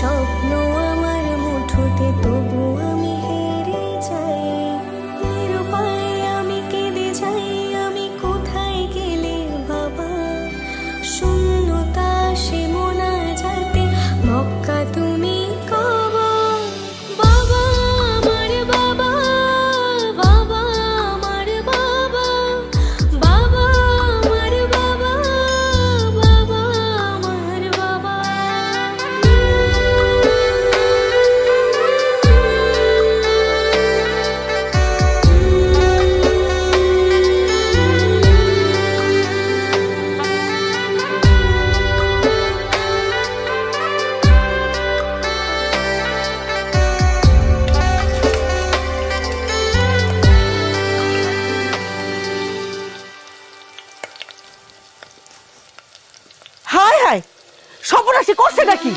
স্বপ্ন আমার মুঠোতে, তবু আমি হেরে যাই। নিরুপায় আমি কেঁদে যাই, আমি কোথায় গেলে বাবা? শূন্যতা সে মোনা যাতে, মক্কা তুমি কাবা। বাবা আমার বাবা, বাবা আমার বাবা, বাবা আমার বাবা, বাবা আমার বাবা। হায় হায়, সর্বনাশী করছে নাকি?